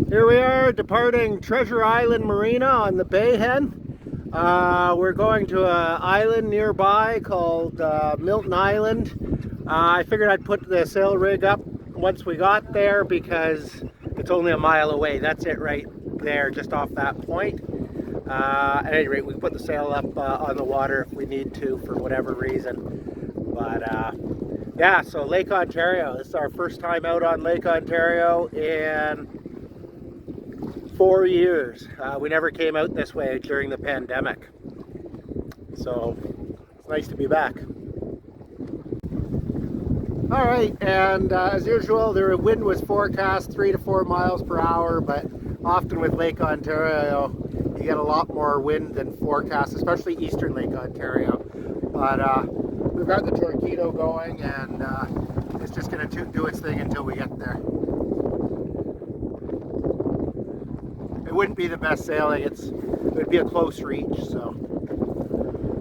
Here we are departing Treasure Island Marina on the Bayhead. We're going to an island nearby called Milton Island. I figured I'd put the sail rig up once we got there because it's only a mile away. That's it right there, just off that point. At any rate, we can put the sail up on the water if we need to for whatever reason. But yeah, so Lake Ontario. This is our first time out on Lake Ontario in 4 years. We never came out this way during the pandemic. So it's nice to be back. All right, and as usual, the wind was forecast 3 to 4 miles per hour, but often with Lake Ontario, you get a lot more wind than forecast, especially eastern Lake Ontario. But we've got the Torqeedo going, and it's just going to do its thing until we get there. It wouldn't be the best sailing. It would be a close reach, so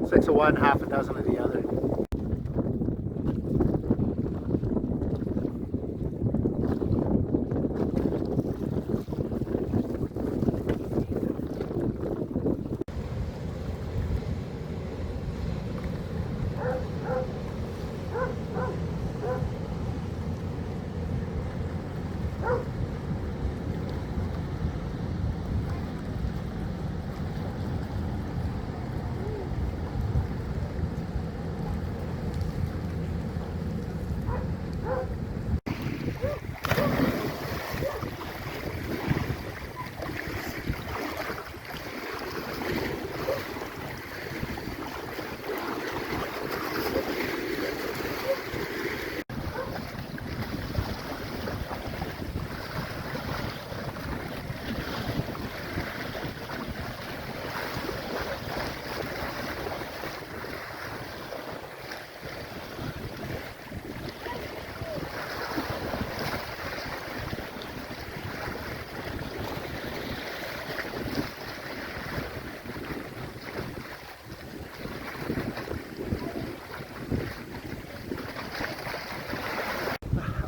6 of one, half a dozen of the other.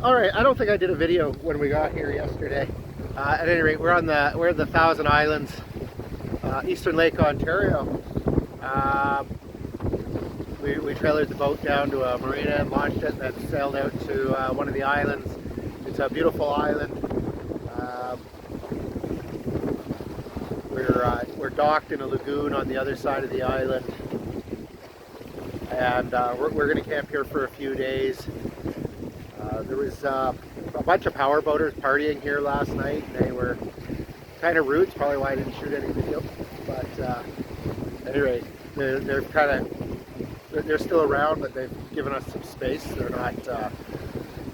All right, I don't think I did a video when we got here yesterday. At any rate, we're at the Thousand Islands, eastern Lake Ontario. We trailered the boat down to a marina and launched it, and then sailed out to one of the islands. It's a beautiful island. We're docked in a lagoon on the other side of the island, and we're going to camp here for a few days. There was a bunch of power boaters partying here last night, and they were kind of rude. It's probably why I didn't shoot any video. But anyway, they're still around, but they've given us some space. They're not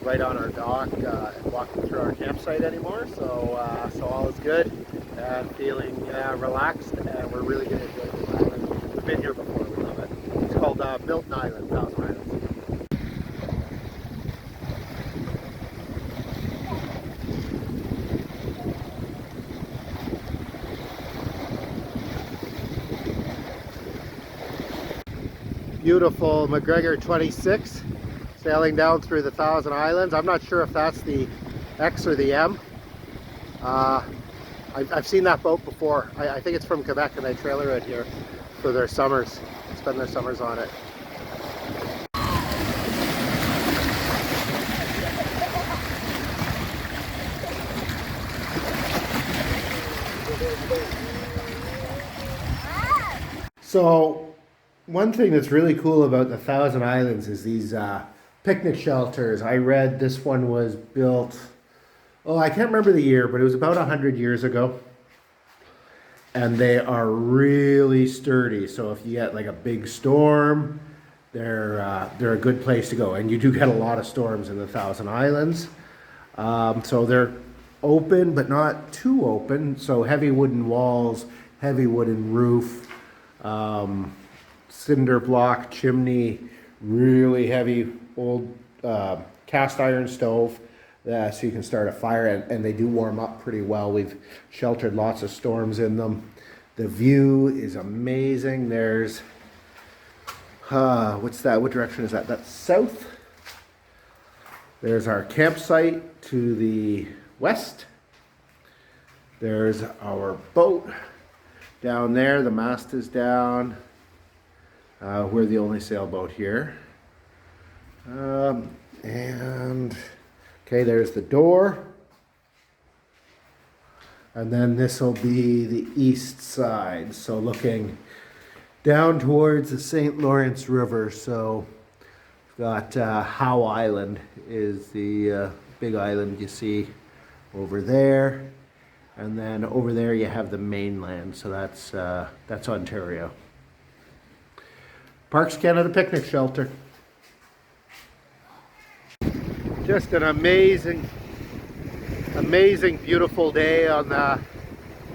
right on our dock and walking through our campsite anymore. So all is good and feeling relaxed, and we're really going to enjoy this island. We've been here before. We love it. It's called Milton Island, Thousand Islands. Beautiful McGregor 26 sailing down through the Thousand Islands. I'm not sure if that's the X or the M. I've seen that boat before. I think it's from Quebec, and they trailer it here for their summers, spend their summers on it. So one thing that's really cool about the Thousand Islands is these picnic shelters. I read this one was built, oh, I can't remember the year, but it was about 100 years ago. And they are really sturdy. So if you get like a big storm, they're a good place to go. And you do get a lot of storms in the Thousand Islands. So they're open, but not too open. So heavy wooden walls, heavy wooden roof, cinder block chimney, really heavy old cast iron stove, so you can start a fire, and they do warm up pretty well. We've sheltered lots of storms in them. The view is amazing. There's what's that? What direction is that? That's south. There's our campsite to the west. There's our boat down there. The mast is down. We're the only sailboat here. And okay, there's the door. And then this will be the east side. So looking down towards the St. Lawrence River. So we've got Howe Island is the big island you see over there. And then over there you have the mainland. So that's Ontario. Parks Canada Picnic Shelter. Just an amazing, beautiful day on the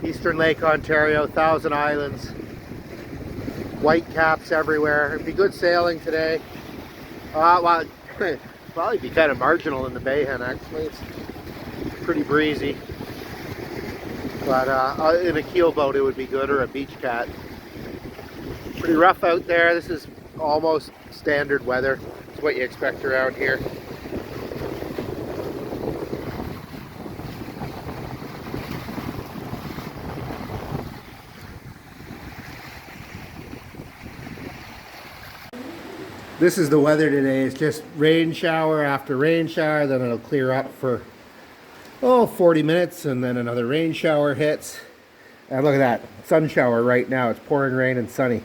Eastern Lake Ontario, Thousand Islands. White caps everywhere. It'd be good sailing today. Well, probably be kind of marginal in the Bayhen actually. It's pretty breezy. But in a keel boat it would be good, or a beach cat. Pretty rough out there. This is almost standard weather. It's what you expect around here. This is the weather today. It's just rain shower after rain shower, then it'll clear up for 40 minutes, and then another rain shower hits. And look at that, sun shower right now. It's pouring rain and sunny.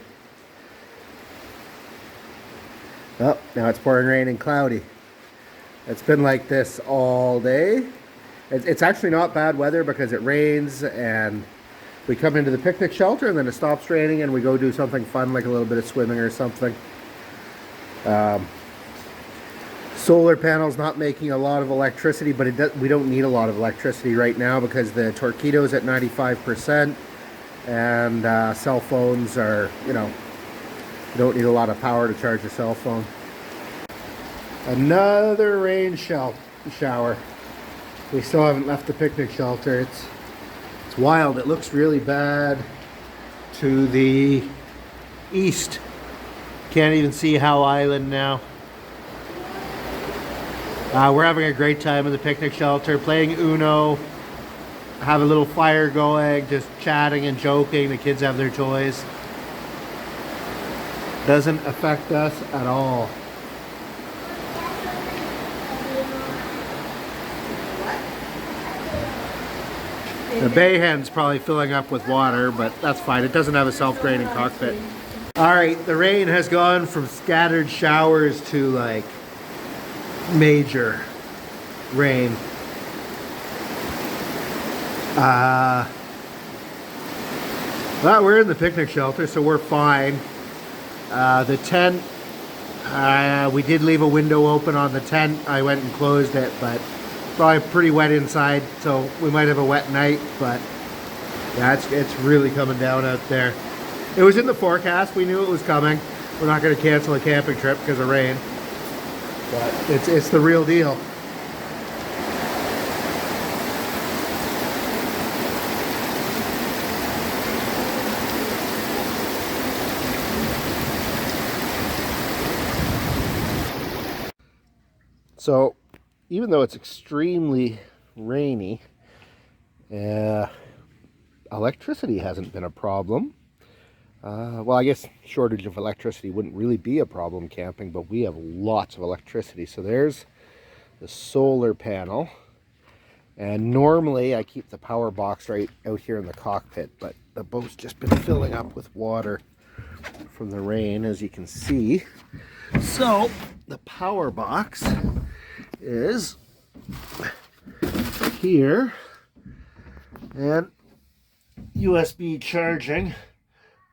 Oh, now it's pouring rain and cloudy. It's been like this all day. It's actually not bad weather because it rains and we come into the picnic shelter and then it stops raining and we go do something fun like a little bit of swimming or something. Solar panels not making a lot of electricity, but we don't need a lot of electricity right now because the Torqeedo's at 95% and cell phones are, you don't need a lot of power to charge a cell phone. Another rain shower. We still haven't left the picnic shelter. It's wild. It looks really bad to the east. Can't even see Howe Island now. We're having a great time in the picnic shelter, playing Uno, have a little fire going, just chatting and joking. The kids have their toys. Doesn't affect us at all. The Bayhen's probably filling up with water, but that's fine. It doesn't have a self-draining cockpit. Alright, the rain has gone from scattered showers to like major rain. Well, we're in the picnic shelter, so we're fine. The tent, we did leave a window open on the tent. I went and closed it, but probably pretty wet inside, so we might have a wet night, but yeah, it's really coming down out there. It was in the forecast. We knew it was coming. We're not going to cancel a camping trip because of rain, but it's the real deal. So even though it's extremely rainy, electricity hasn't been a problem. Well, I guess shortage of electricity wouldn't really be a problem camping, but we have lots of electricity. So there's the solar panel. And normally I keep the power box right out here in the cockpit, but the boat's just been filling up with water from the rain, as you can see. So the power box is here, and USB charging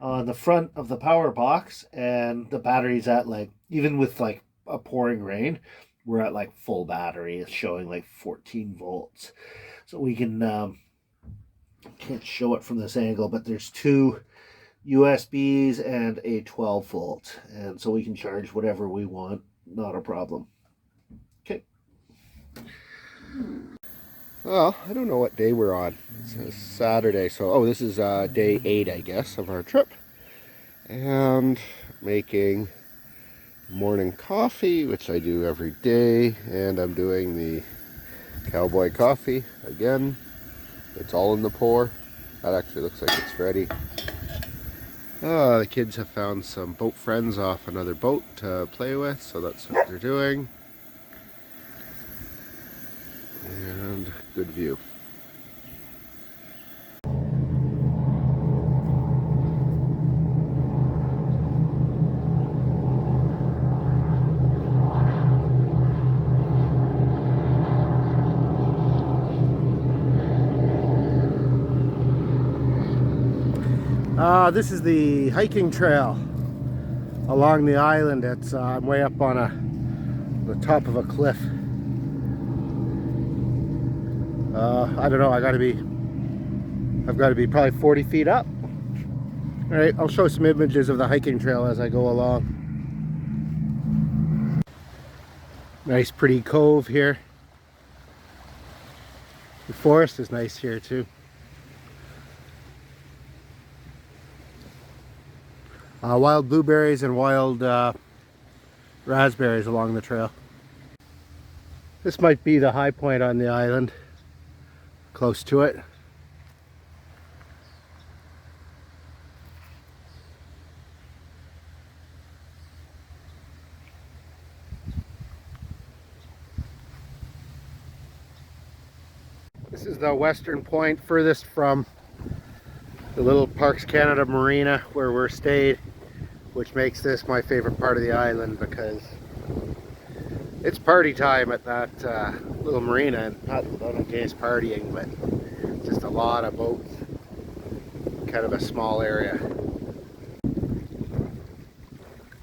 on the front of the power box, and the battery's at like, even with like a pouring rain, we're at like full battery. It's showing like 14 volts. So we can, can't show it from this angle, but there's two USBs and a 12 volt. And so we can charge whatever we want, not a problem. Okay. Well, I don't know what day we're on. It's a Saturday, so this is day 8, I guess, of our trip. And making morning coffee, which I do every day, and I'm doing the cowboy coffee again. It's all in the pour. That actually looks like it's ready. The kids have found some boat friends off another boat to play with, so that's what they're doing. And good view. This is the hiking trail along the island. It's I'm way up on the top of a cliff. I don't know. I've got to be probably 40 feet up. All right, I'll show some images of the hiking trail as I go along. Nice, pretty cove here. The forest is nice here too. Wild blueberries and wild raspberries along the trail. This might be the high point on the island, close to it. This is the western point, furthest from the little Parks Canada marina where we're stayed, which makes this my favorite part of the island because it's party time at that little marina, and not against partying, but just a lot of boats, kind of a small area.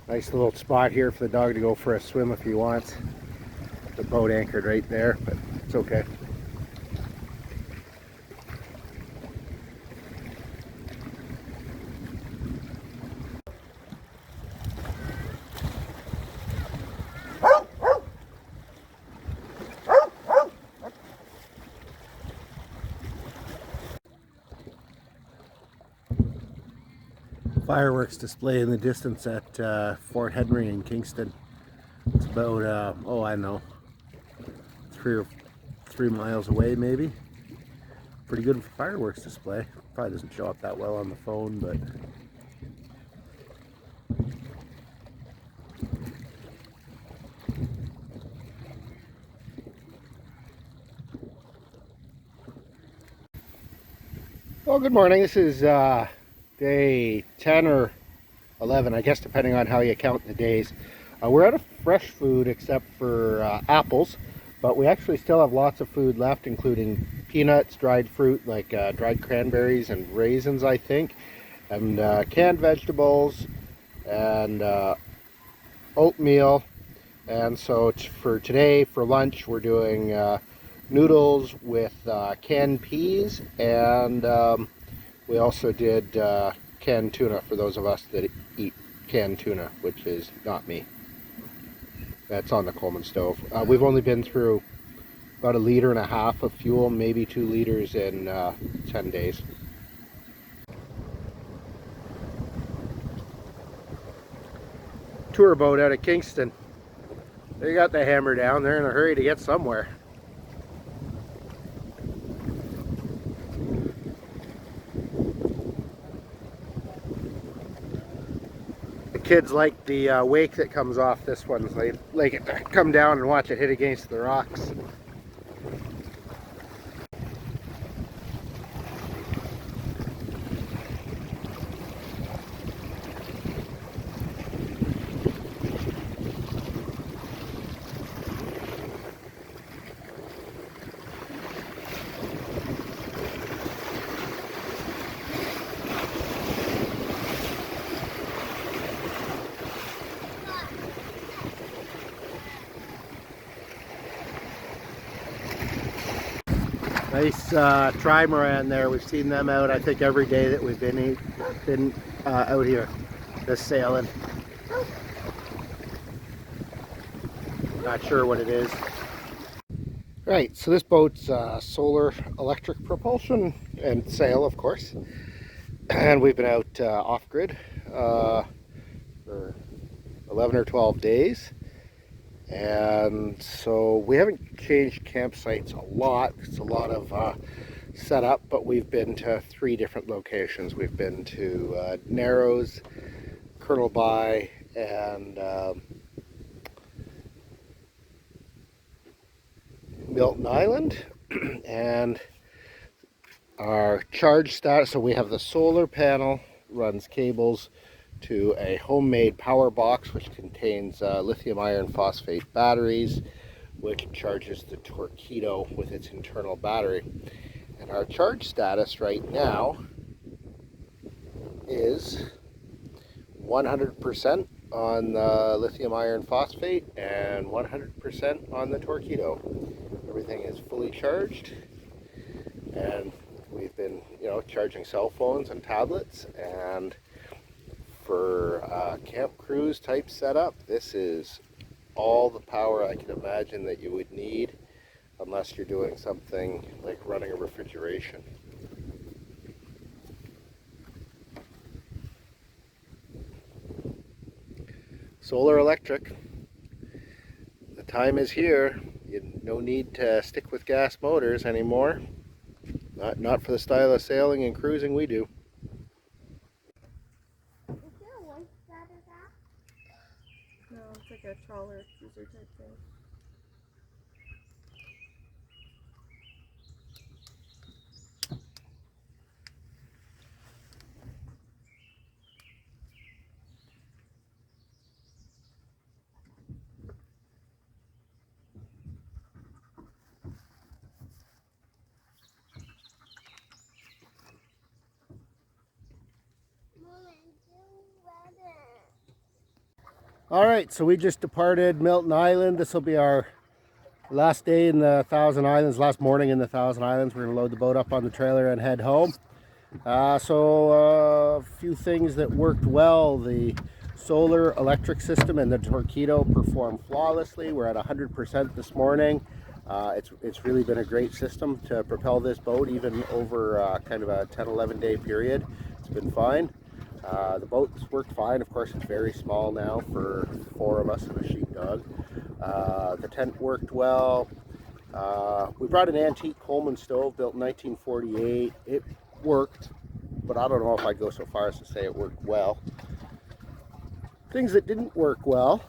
Nice little spot here for the dog to go for a swim if he wants. The boat anchored right there, but it's okay. Fireworks display in the distance at Fort Henry in Kingston. It's about, oh, I don't know, 3 miles away maybe. Pretty good fireworks display. Probably doesn't show up that well on the phone, but well, good morning. This is day 10 or 11, I guess, depending on how you count the days. We're out of fresh food except for apples, but we actually still have lots of food left, including peanuts, dried fruit like dried cranberries and raisins, I think, and canned vegetables and oatmeal. And so for today, for lunch, we're doing noodles with canned peas, and we also did canned tuna for those of us that eat canned tuna, which is not me. That's on the Coleman stove. We've only been through about 1.5 liters of fuel, maybe 2 liters in 10 days. Tour boat out of Kingston. They got the hammer down. They're in a hurry to get somewhere. Kids like the wake that comes off this one. They like it to come down and watch it hit against the rocks. Nice trimaran there. We've seen them out, I think, every day that we've been out here, just sailing. Not sure what it is. Right, so this boat's solar electric propulsion and sail, of course. And we've been out off-grid for 11 or 12 days. And so we haven't changed campsites a lot. It's a lot of set up, but we've been to 3 different locations. We've been to Narrows, Colonel Bay, and Milton Island. And our charge status, so we have the solar panel runs cables to a homemade power box which contains lithium iron phosphate batteries, which charges the Torqeedo with its internal battery. And our charge status right now is 100% on the lithium iron phosphate and 100% on the Torqeedo. Everything is fully charged, and we've been, charging cell phones and tablets. And for camp cruise type setup, this is all the power I can imagine that you would need, unless you're doing something like running a refrigeration. Solar electric. The time is here. No need to stick with gas motors anymore. Not for the style of sailing and cruising we do. Is there a white ladder that? No, it's like a trawler cruiser type thing. All right, so we just departed Milton Island. This will be our last day in the Thousand Islands, last morning in the Thousand Islands. We're going to load the boat up on the trailer and head home. A few things that worked well. The solar electric system and the Torqeedo performed flawlessly. We're at 100% this morning. It's really been a great system to propel this boat, even over kind of a 10-11 day period. It's been fine. The boat's worked fine. Of course, it's very small now for 4 of us and a sheepdog. The tent worked well. We brought an antique Coleman stove built in 1948. It worked, but I don't know if I'd go so far as to say it worked well. Things that didn't work well,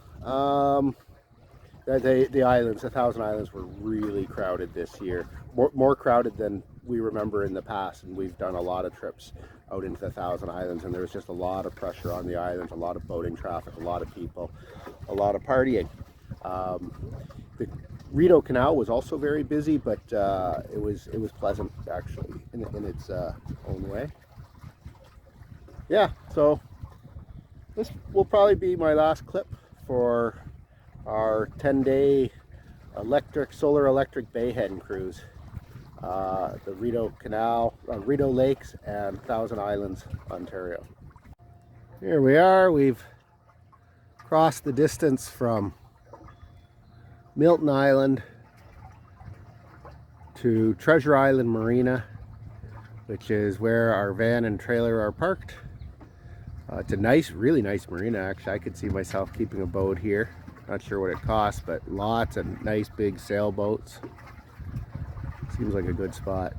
the islands, the Thousand Islands, were really crowded this year. More crowded than we remember in the past, and we've done a lot of trips out into the Thousand Islands, and there was just a lot of pressure on the islands, a lot of boating traffic, a lot of people, a lot of partying. The Rideau Canal was also very busy, but it was pleasant actually in its own way. Yeah, so this will probably be my last clip for our 10-day solar electric bayheading cruise. The Rideau Canal, Rideau Lakes, and Thousand Islands, Ontario. Here we are. We've crossed the distance from Milton Island to Treasure Island Marina, which is where our van and trailer are parked. It's a nice, really nice marina actually. I could see myself keeping a boat here. Not sure what it costs, but lots of nice big sailboats. Seems like a good spot.